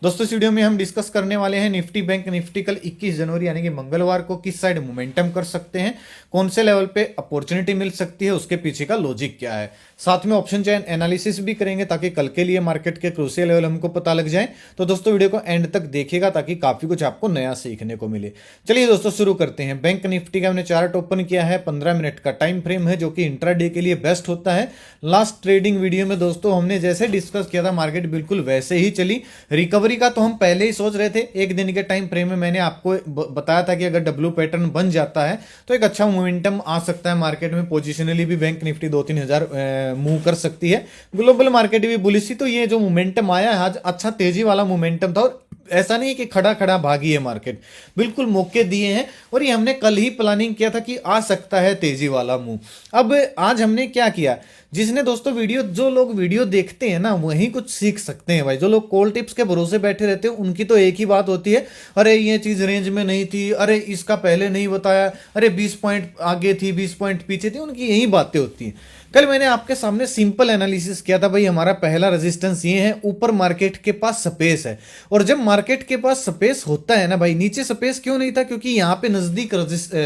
दोस्तों इस वीडियो में हम डिस्कस करने वाले हैं निफ्टी बैंक निफ्टी कल 21 जनवरी यानी कि मंगलवार को किस साइड मोमेंटम कर सकते हैं, कौन से लेवल पे अपॉर्चुनिटी मिल सकती है, उसके पीछे का लॉजिक क्या है। साथ में ऑप्शन चेन एनालिसिस भी करेंगे ताकि कल के लिए मार्केट के क्रूशियल लेवल हमको पता लग जाए। तो दोस्तों वीडियो को एंड तक देखिएगा ताकि काफी कुछ आपको नया सीखने को मिले। चलिए दोस्तों शुरू करते हैं। बैंक निफ्टी का हमने चार्ट ओपन किया है, 15 मिनट का टाइम फ्रेम है जो कि इंट्राडे के लिए बेस्ट होता है। लास्ट ट्रेडिंग वीडियो में दोस्तों हमने जैसे डिस्कस किया था मार्केट बिल्कुल वैसे ही चली। रिकवरी का तो हम पहले ही सोच रहे थे, एक दिन के टाइम फ्रेम में मैंने आपको बताया था कि अगर डब्ल्यू पैटर्न बन जाता है तो एक अच्छा मोमेंटम आ सकता है मार्केट में। पोजिशनली भी बैंक निफ्टी 2-3 हजार मूव कर सकती है। ग्लोबल मार्केट भी बुलिश थी, तो ये जो मोमेंटम आया है आज अच्छा तेजी वाला मोमेंटम था और ऐसा नहीं कि खड़ा खड़ा भागी है मार्केट, बिल्कुल मौके दिए हैं और ये हमने कल ही प्लानिंग किया था कि आ सकता है तेजी वाला मूव। अब आज हमने क्या किया, जिसने दोस्तों वीडियो, जो लोग वीडियो देखते हैं ना वही कुछ सीख सकते हैं भाई। जो लोग कॉल टिप्स के भरोसे बैठे रहते हैं उनकी तो एक ही बात होती है, अरे ये चीज रेंज में नहीं थी, अरे इसका पहले नहीं बताया, अरे 20 पॉइंट आगे थी 20 पॉइंट पीछे थी, उनकी यही बातें होती हैं। कल मैंने आपके सामने सिंपल एनालिसिस किया था भाई, हमारा पहला रेजिस्टेंस ये है, ऊपर मार्केट के पास स्पेस है। और जब मार्केट के पास स्पेस होता है ना भाई, नीचे स्पेस क्यों नहीं था, क्योंकि यहां पे नजदीक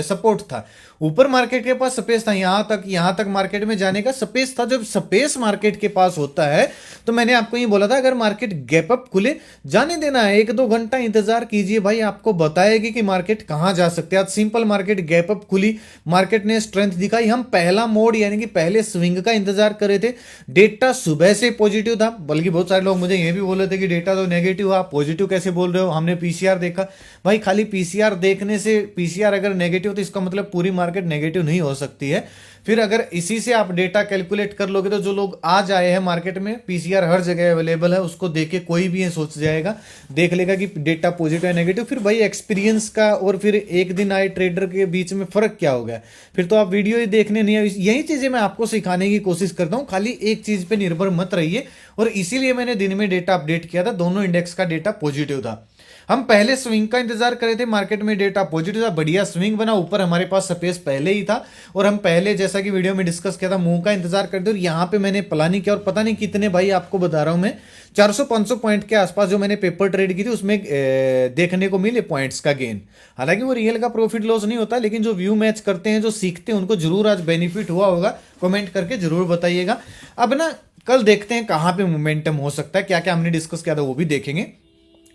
सपोर्ट था। ऊपर मार्केट के पास स्पेस था, यहां तक मार्केट में जाने का स्पेस था। जब स्पेस मार्केट के पास होता है तो मैंने आपको ये बोला था अगर मार्केट गैप अप खुले जाने देना है, 1-2 घंटा इंतजार कीजिए भाई, आपको बताएगी कि मार्केट कहां जा सकते हैं। आज सिंपल मार्केट गैप अप खुली, मार्केट ने स्ट्रेंथ दिखाई, हम पहला मोड यानी कि पहले स्विंग का इंतजार कर रहे थे। डेटा सुबह से पॉजिटिव था, बल्कि बहुत सारे लोग मुझे ये भी बोल रहे थे कि डेटा तो नेगेटिव हुआ, पॉजिटिव कैसे बोल रहे हो, हमने पीसीआर देखा। भाई खाली पीसीआर देखने से, पीसीआर अगर नेगेटिव तो इसका मतलब पूरी मार्केट नेगेटिव नहीं हो सकती है। फिर अगर इसी से आप डेटा कैलकुलेट कर लोगे तो जो लोग आज आए हैं मार्केट में, पीसीआर हर जगह अवेलेबल है, उसको देख के कोई भी ये सोच जाएगा, देख लेगा कि डेटा पॉजिटिव है नेगेटिव। फिर भाई एक्सपीरियंस का और फिर एक दिन आए ट्रेडर के बीच में फर्क क्या हो गया, फिर तो आप वीडियो ही देखने नहीं आए। यही चीजें मैं आपको सिखाने की कोशिश करता हूं, खाली एक चीज पे निर्भर मत रहिए। और इसीलिए मैंने दिन में डेटा अपडेट किया था, दोनों इंडेक्स का डेटा पॉजिटिव था। हम पहले स्विंग का इंतजार कर रहे थे, मार्केट में डेटा पॉजिटिव था, बढ़िया स्विंग बना, ऊपर हमारे पास स्पेस पहले ही था और हम पहले जैसा कि वीडियो में डिस्कस किया था मूव का इंतजार करते। और यहां पे मैंने प्लानिंग किया और पता नहीं कितने भाई आपको बता रहा हूं मैं, 400-500 पॉइंट के आसपास जो मैंने पेपर ट्रेड की थी उसमें देखने को मिले पॉइंट्स का गेन। हालांकि वो रियल का प्रॉफिट लॉस नहीं होता, लेकिन जो व्यू मैच करते हैं, जो सीखते हैं, उनको जरूर आज बेनिफिट हुआ होगा। कमेंट करके जरूर बताइएगा। अब ना कल देखते हैं कहां पे मोमेंटम हो सकता है, क्या क्या हमने डिस्कस किया था वो भी देखेंगे।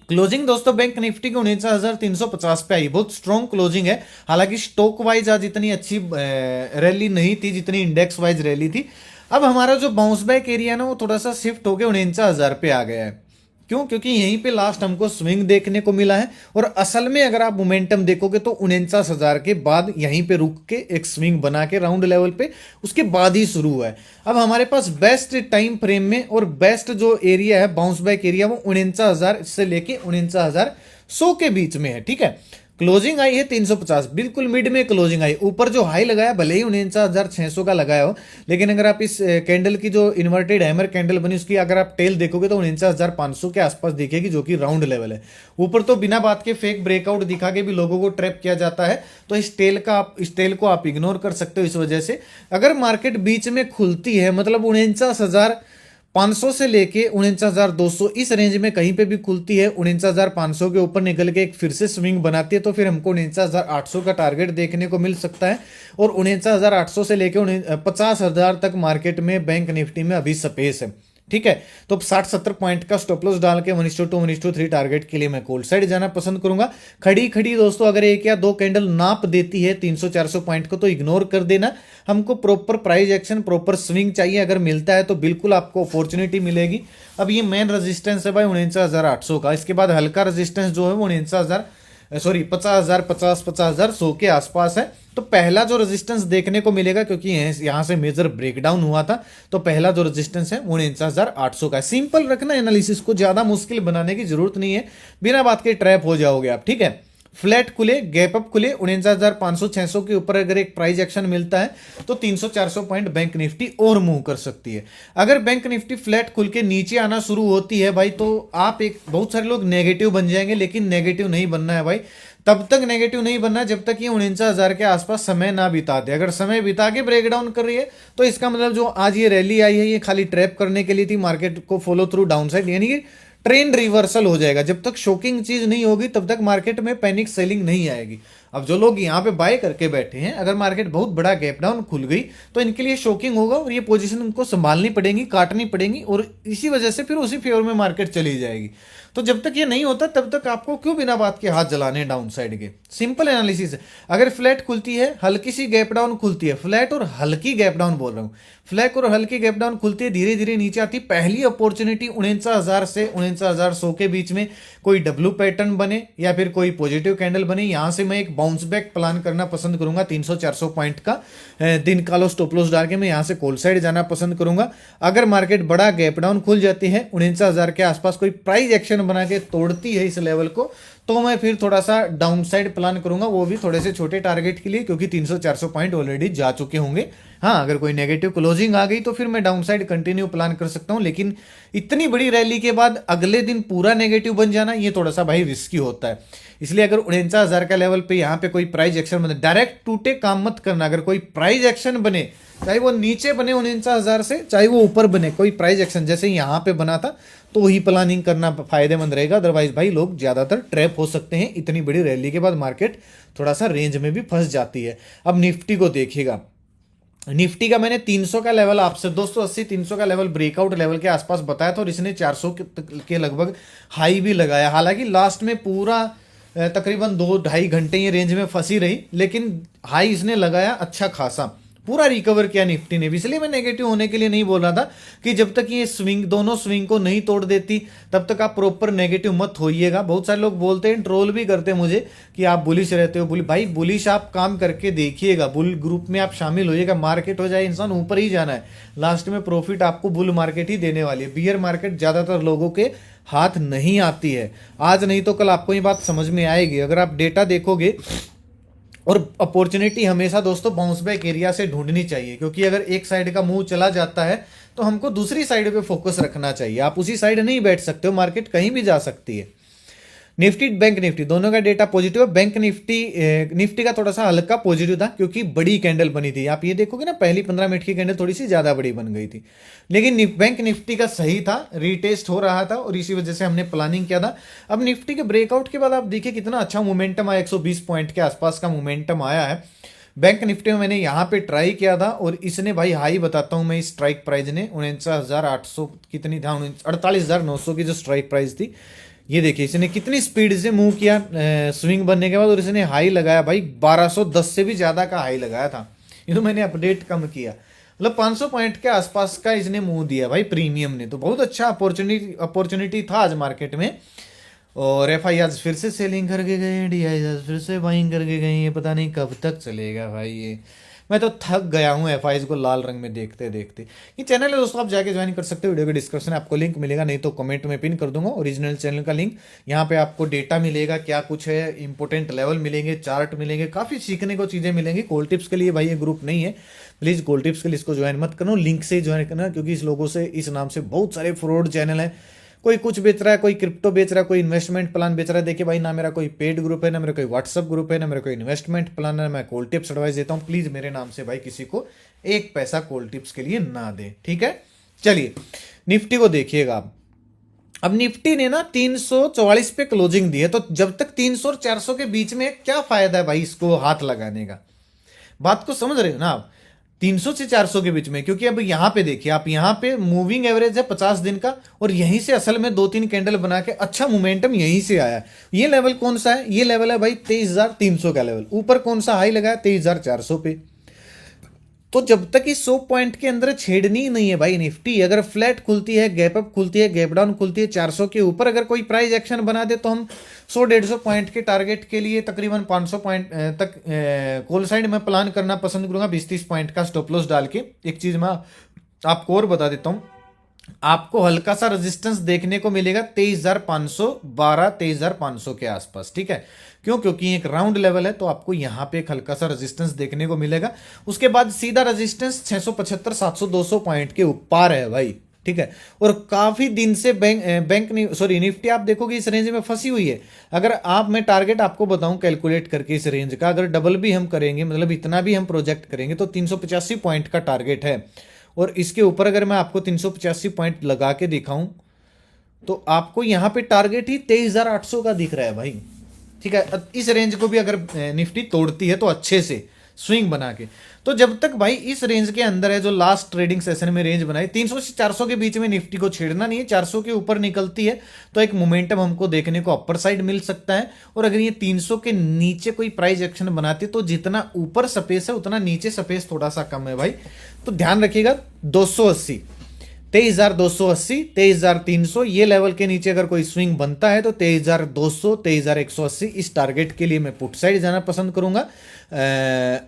क्लोजिंग दोस्तों बैंक निफ्टी की 49,350 पे आई, बहुत स्ट्रॉन्ग क्लोजिंग है। हालांकि स्टॉक वाइज आज इतनी अच्छी रैली नहीं थी जितनी इंडेक्स वाइज रैली थी। अब हमारा जो बाउंस बैक एरिया ना वो थोड़ा सा शिफ्ट होकर 49,000 पे आ गया है। क्यों? क्योंकि यहीं पे लास्ट हमको स्विंग देखने को मिला है और असल में अगर आप मोमेंटम देखोगे तो 49,000 के बाद यहीं पे रुक के एक स्विंग बना के राउंड लेवल पे उसके बाद ही शुरू हुआ है। अब हमारे पास बेस्ट टाइम फ्रेम में और बेस्ट जो एरिया है बाउंस बैक एरिया वो 49,000 से लेके 49,100 के बीच में है। ठीक है, क्लोजिंग आई है 350, बिल्कुल मिड में क्लोजिंग आई। ऊपर जो हाई लगाया भले ही 49,600 का लगाया हो, लेकिन अगर आप इस कैंडल की जो इन्वर्टेड हैमर कैंडल बनी उसकी अगर आप टेल देखोगे तो 49,500 के आसपास दिखेगी, जो कि राउंड लेवल है। ऊपर तो बिना बात के फेक ब्रेकआउट दिखा के भी लोगों को ट्रैप किया जाता है, तो इस टेल को आप इग्नोर कर सकते हो। इस वजह से अगर मार्केट बीच में खुलती है, मतलब 49,500 से लेके 49,200 इस रेंज में कहीं पे भी खुलती है, 49,500 के ऊपर निकल के एक फिर से स्विंग बनाती है, तो फिर हमको 49,800 का टारगेट देखने को मिल सकता है। और 49,800 से लेके 50,000 तक मार्केट में बैंक निफ्टी में अभी स्पेस है। ठीक है, तो 60-70 पॉइंट का स्टॉप लॉस डाल के 1:2 1:3 टारगेट के लिए मैं कोल्ड साइड जाना पसंद करूंगा। खड़ी खड़ी दोस्तों अगर एक या दो कैंडल नाप देती है 300-400 पॉइंट को तो इग्नोर कर देना। हमको proper price action, proper swing चाहिए, अगर मिलता है तो बिल्कुल आपको अपॉर्चुनिटी मिलेगी। अब ये मेन रेजिस्टेंस है भाई 49,800 का, इसके बाद हल्का रेजिस्टेंस जो है वो 50,100 के आसपास है। तो पहला जो रेजिस्टेंस देखने को मिलेगा, क्योंकि यहां से मेजर ब्रेकडाउन हुआ था, तो पहला जो रेजिस्टेंस है 49,800 का। सिंपल रखना एनालिसिस को, ज्यादा मुश्किल बनाने की जरूरत नहीं है, बिना बात के ट्रैप हो जाओगे आप। ठीक है, फ्लैट खुले, गैप अप खुले 49,500-600 के ऊपर अगर एक प्राइस एक्शन मिलता है तो 300-400 पॉइंट बैंक निफ्टी और मूव कर सकती है। अगर बैंक निफ्टी फ्लैट खुल के नीचे आना शुरू होती है भाई, तो आप बहुत सारे लोग नेगेटिव बन जाएंगे, लेकिन नेगेटिव नहीं बनना है भाई। तब तक नेगेटिव नहीं बनना जब तक ये 49,000 के आसपास समय ना बिता दे। अगर समय बिता के ब्रेकडाउन कर रही है तो इसका मतलब जो आज ये रैली आई है ये खाली ट्रैप करने के लिए थी, मार्केट को फॉलो थ्रू डाउन साइड, यानी कि ट्रेंड रिवर्सल हो जाएगा। जब तक शॉकिंग चीज नहीं होगी तब तक मार्केट में पैनिक सेलिंग नहीं आएगी। अब जो लोग यहाँ पे बाय करके बैठे हैं, अगर मार्केट बहुत बड़ा गैप डाउन खुल गई तो इनके लिए शॉकिंग होगा और ये पोजीशन उनको संभालनी पड़ेगी, काटनी पड़ेगी, और इसी वजह से फिर उसी फेवर में मार्केट चली जाएगी। तो जब तक ये नहीं होता तब तक आपको क्यों बिना बात के हाथ जलाने हैं डाउन साइड के। सिंपल एनालिसिस है। अगर फ्लैट खुलती है, हल्की सी गैप डाउन खुलती है, फ्लैट और हल्की गैप डाउन बोल रहा हूँ, फ्लैट और हल्की गैप डाउन खुलती है, धीरे धीरे नीचे आती, पहली अपॉर्चुनिटी 49,000 से 49,100 के बीच में कोई डब्ल्यू पैटर्न बने या फिर कोई पॉजिटिव कैंडल बने, यहां से मैं एक बाउंस बैक प्लान करना पसंद करूंगा। 300-400 पॉइंट का दिन का लो स्टॉप लॉस डाल के मैं यहां से कॉल साइड जाना पसंद करूंगा। अगर मार्केट बड़ा गैप डाउन खुल जाती है, 49,000 के आसपास कोई प्राइस एक्शन बना के तोड़ती है इस लेवल को, तो मैं फिर थोड़ा सा डाउन साइड प्लान करूंगा, वो भी थोड़े से छोटे टारगेट के लिए, क्योंकि 300-400 पॉइंट ऑलरेडी जा चुके होंगे। हाँ, अगर कोई नेगेटिव क्लोजिंग आ गई तो फिर मैं डाउन साइड कंटिन्यू प्लान कर सकता हूं, लेकिन इतनी बड़ी रैली के बाद अगले दिन पूरा नेगेटिव बन जाना ये थोड़ा सा भाई रिस्की होता है। इसलिए अगर 49,000 का लेवल पे यहाँ पे कोई प्राइस एक्शन बने, डायरेक्ट टूटे काम मत करना। अगर कोई प्राइस एक्शन बने, चाहे वो नीचे बने 49,000 से, चाहे वो ऊपर बने, कोई प्राइस एक्शन जैसे यहाँ पे बना था, तो वही प्लानिंग करना फायदेमंद रहेगा। अदरवाइज भाई लोग ज्यादातर ट्रैप हो सकते हैं। इतनी बड़ी रैली के बाद मार्केट थोड़ा सा रेंज में भी फंस जाती है। अब निफ्टी को देखिएगा, निफ्टी का मैंने 300 का लेवल आपसे 280 300 का लेवल ब्रेकआउट लेवल के आसपास बताया था, और इसने 400 के लगभग हाई भी लगाया। हालांकि लास्ट में पूरा तकरीबन 2-2.5 घंटे ये रेंज में फंसी रही, लेकिन हाई इसने लगाया अच्छा खासा, पूरा रिकवर किया निफ्टी ने भी। इसलिए मैं नेगेटिव होने के लिए नहीं बोल रहा था कि जब तक ये स्विंग, दोनों स्विंग को नहीं तोड़ देती तब तक आप प्रॉपर नेगेटिव मत होइएगा। बहुत सारे लोग बोलते हैं, ट्रोल भी करते हैं मुझे कि आप बुलिश रहते हो। भाई बुलिश आप काम करके देखिएगा, बुल ग्रुप में आप शामिल होइएगा। मार्केट हो जाए इंसान, ऊपर ही जाना है, लास्ट में प्रॉफिट आपको बुल मार्केट ही देने वाली है। बियर मार्केट ज्यादातर लोगों के हाथ नहीं आती है। आज नहीं तो कल आपको ये बात समझ में आएगी अगर आप डेटा देखोगे। और अपॉर्चुनिटी हमेशा दोस्तों बाउंस बैक एरिया से ढूंढनी चाहिए, क्योंकि अगर एक साइड का मुंह चला जाता है तो हमको दूसरी साइड पे फोकस रखना चाहिए। आप उसी साइड नहीं बैठ सकते हो, मार्केट कहीं भी जा सकती है। निफ्टी बैंक निफ्टी दोनों का डेटा पॉजिटिव है। बैंक निफ्टी का थोड़ा सा हल्का पॉजिटिव था, क्योंकि बड़ी कैंडल बनी थी। आप ये देखोगे ना, पहली 15 मिनट की कैंडल थोड़ी सी ज्यादा बड़ी बन गई थी, लेकिन बैंक निफ्टी का सही था, रीटेस्ट हो रहा था, और इसी वजह से हमने प्लानिंग किया था। अब निफ्टी के ब्रेकआउट के बाद आप देखिए कितना अच्छा मोमेंटम आया, 120 पॉइंट के आसपास का मोमेंटम आया है। बैंक निफ्टी में मैंने यहाँ पे ट्राई किया था, और इसने भाई हाई बताता हूं मैं, इस स्ट्राइक प्राइस ने 49,800 कितनी था, 48,900 की जो स्ट्राइक प्राइस थी। ये देखिए इसने कितनी स्पीड से मूव किया स्विंग बनने के बाद, और इसने हाई लगाया भाई 1210 से भी ज्यादा का हाई लगाया था। ये तो मैंने अपडेट कम किया, मतलब 500 पॉइंट के आसपास का इसने मूव दिया भाई प्रीमियम ने। तो बहुत अच्छा अपॉर्चुनिटी था आज मार्केट में। और एफआई आज फिर से सेलिंग करके गए, डीआई आज फिर से बाइंग करके गए। ये पता नहीं कब तक चलेगा भाई ये। मैं तो थक गया हूँ एफआईज को लाल रंग में देखते देखते। ये चैनल है दोस्तों, आप जाके ज्वाइन कर सकते हो। वीडियो के डिस्क्रिप्शन में आपको लिंक मिलेगा, नहीं तो कमेंट में पिन कर दूंगा ओरिजिनल चैनल का लिंक। यहाँ पे आपको डेटा मिलेगा, क्या कुछ है, इंपोर्टेंट लेवल मिलेंगे, चार्ट मिलेंगे, काफी सीखने को चीजें मिलेंगी। कॉल टिप्स के लिए भाई ये ग्रुप नहीं है, प्लीज कॉल टिप्स के लिए इसको ज्वाइन मत करना, लिंक से ज्वाइन करना, क्योंकि इस लोगों से, इस नाम से बहुत सारे फ्रॉड चैनल है। कोई कुछ बेच रहा है, कोई क्रिप्टो बेच रहा है, कोई इन्वेस्टमेंट प्लान बेच रहा है। देखिए भाई, ना मेरा कोई पेड ग्रुप है, ना मेरा कोई व्हाट्सअप ग्रुप है, ना मेरा कोई इन्वेस्टमेंट प्लान है, मैं कॉल टिप्स एडवाइस देता हूँ। प्लीज मेरे नाम से भाई किसी को एक पैसा कॉल टिप्स के लिए ना दे, ठीक है। चलिए निफ्टी को देखिएगा आप। अब निफ्टी ने ना 344 पे क्लोजिंग दी है, तो जब तक 300 और 400 के बीच में क्या फायदा है भाई इसको हाथ लगाने का। बात को समझ रहे हो ना आप, 300 से 400 के बीच में। क्योंकि अब यहां पे देखिए आप, यहां पे मूविंग एवरेज है 50 दिन का, और यहीं से असल में 2-3 कैंडल बना के अच्छा मोमेंटम यहीं से आया। ये लेवल कौन सा है, ये लेवल है भाई 23,300 का लेवल। ऊपर कौन सा हाई लगाया, 23,400 पे। तो जब तक इस 100 पॉइंट के अंदर छेड़नी ही नहीं है भाई निफ्टी। अगर फ्लैट खुलती है, गैप अप खुलती है, गैप डाउन खुलती है 400 के ऊपर, अगर कोई प्राइस एक्शन बना दे तो हम 100-150 पॉइंट के टारगेट के लिए तकरीबन 500 पॉइंट तक कॉल साइड में प्लान करना पसंद करूंगा, 20-30 पॉइंट का स्टॉप लॉस डाल के। एक चीज मैं आपको और बता देता हूं, आपको हल्का सा रेजिस्टेंस देखने को मिलेगा 23,512, 23,500 के आसपास, ठीक है। क्यों, क्योंकि एक राउंड लेवल है, तो आपको यहां पे एक हल्का सा रेजिस्टेंस देखने को मिलेगा। उसके बाद सीधा रेजिस्टेंस 675, 700, 200 पॉइंट के ऊपर है भाई, ठीक है। और काफी दिन से निफ्टी आप देखोगे इस रेंज में फंसी हुई है। अगर आप, मैं टारगेट आपको बताऊं कैलकुलेट करके इस रेंज का, अगर डबल भी हम करेंगे, मतलब इतना भी हम प्रोजेक्ट करेंगे, तो 385 पॉइंट का टारगेट है। और इसके ऊपर अगर मैं आपको 385 पॉइंट लगा के दिखाऊं तो आपको यहाँ पे टारगेट ही 23,800 का दिख रहा है भाई। ठीक है, इस रेंज को भी अगर निफ्टी तोड़ती है तो अच्छे से स्विंग बना के, तो जब तक भाई इस रेंज के अंदर है, जो लास्ट ट्रेडिंग सेशन में रेंज बनाई 300 से 400 के बीच में निफ्टी को छेड़ना नहीं है। 400 के ऊपर निकलती है तो एक मोमेंटम हमको देखने को अपर साइड मिल सकता है, और अगर ये 300 के नीचे कोई प्राइस एक्शन बनाती है तो जितना ऊपर स्पेस है उतना नीचे स्पेस थोड़ा सा कम है भाई। तो ध्यान रखिएगा 280, 23,280, 23,300 ये लेवल के नीचे अगर कोई स्विंग बनता है तो 23,200, 23,180 इस टारगेट के लिए मैं पुट साइड जाना पसंद करूंगा।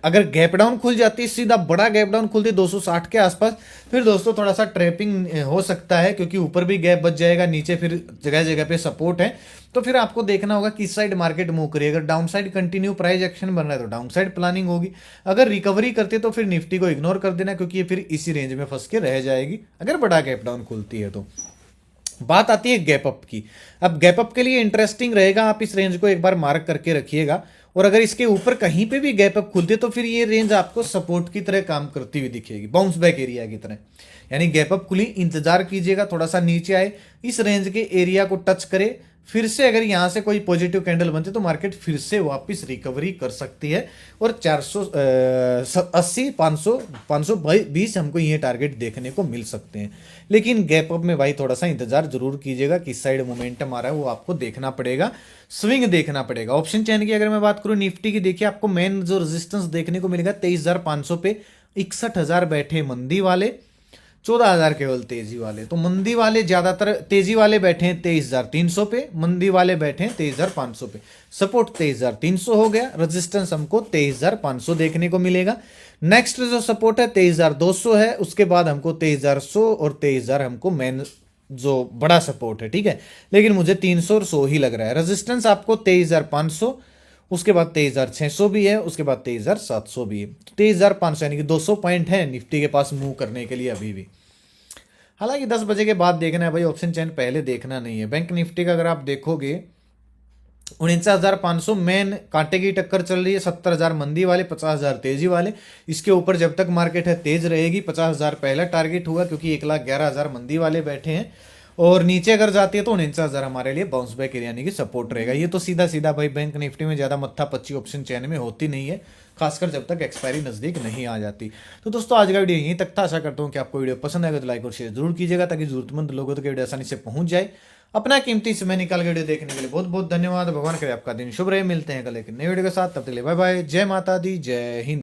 अगर गैप डाउन खुल जाती है, सीधा बड़ा गैप डाउन खुलती है 260 के आसपास, फिर दोस्तों थोड़ा सा ट्रैपिंग हो सकता है, क्योंकि ऊपर भी गैप बच जाएगा, नीचे फिर जगह जगह पे सपोर्ट है। तो फिर आपको देखना होगा किस साइड मार्केट मूव करिए। अगर down side continue price action बन रहा है तो डाउन साइड प्लानिंग होगी, अगर रिकवरी करती है तो फिर निफ्टी को इग्नोर कर देना, क्योंकि ये फिर इसी रेंज में फंस के रह जाएगी अगर बड़ा गैप डाउन खुलती है तो। बात आती है गैप अप की। अब गैप अप के लिए इंटरेस्टिंग रहेगा, आप इस रेंज को एक बार मार्क करके रखिएगा, और अगर इसके ऊपर कहीं पे भी गैप अप खुलती है तो फिर ये रेंज आपको सपोर्ट की तरह काम करती हुई दिखेगी, बाउंस बैक एरिया की तरह। यानी गैप अप खुली, इंतजार कीजिएगा थोड़ा सा नीचे आए, इस रेंज के एरिया को टच करे, फिर से अगर यहां से कोई पॉजिटिव कैंडल बनती है तो मार्केट फिर से वापस रिकवरी कर सकती है, और 480, 500, 520 हमको ये टारगेट देखने को मिल सकते हैं। लेकिन गैप अप में भाई थोड़ा सा इंतजार जरूर कीजिएगा, किस साइड मोमेंटम आ रहा है वो आपको देखना पड़ेगा, स्विंग देखना पड़ेगा। ऑप्शन चेन की अगर मैं बात करूं निफ्टी की, देखिए आपको मेन जो रेजिस्टेंस देखने को मिलेगा 23,500 पे, 61,000 बैठे मंदी वाले, 14,000 केवल तेजी वाले। तो मंदी वाले ज्यादातर, तेजी वाले बैठे हैं 23,300 पे, मंदी वाले बैठे हैं 23,500 पे। सपोर्ट 23,300 हो गया, रेजिस्टेंस हमको 23,500 देखने को मिलेगा। नेक्स्ट जो सपोर्ट है 23,200 है, उसके बाद हमको 23,100 और 23,000 हमको मेन जो बड़ा सपोर्ट है। ठीक है, लेकिन मुझे 300 और 100 ही लग रहा है। रेजिस्टेंस आपको 23,500, उसके बाद 23,600 भी है, उसके बाद 23,700 भी है। 23,500 यानी कि 200 पॉइंट है निफ्टी के पास मूव करने के लिए अभी भी। हालांकि 10 बजे के बाद देखना है भाई, ऑप्शन चेन पहले देखना नहीं है। बैंक निफ्टी का अगर आप देखोगे 49,500 मेन कांटे की टक्कर चल रही है, 70,000 मंदी वाले, 50,000 तेजी वाले। इसके ऊपर जब तक मार्केट है तेज रहेगी, 50,000 पहला टारगेट हुआ, क्योंकि 1,11,000 मंदी वाले बैठे हैं, और नीचे अगर जाती है तो 49,000 हमारे लिए बाउंस बैक एरिया यानी कि सपोर्ट रहेगा। ये तो सीधा सीधा भाई बैंक निफ्टी में ज्यादा मत्था पच्ची ऑप्शन चेन में होती नहीं है, खासकर जब तक एक्सपायरी नजदीक नहीं आ जाती। तो दोस्तों आज का वीडियो यहीं तक था। आशा करता हूँ कि आपको वीडियो पसंद आएगा तो लाइक और शेयर जरूर कीजिएगा, ताकि जरूरतमंद लोगों तक वीडियो आसानी से पहुंच जाए। अपना कीमती समय निकाल के वीडियो देखने के लिए बहुत बहुत धन्यवाद। भगवान करे आपका दिन शुभ रहे। मिलते हैं कल एक नए वीडियो के साथ, तब तक के लिए बाय बाय। जय माता दी, जय हिंद।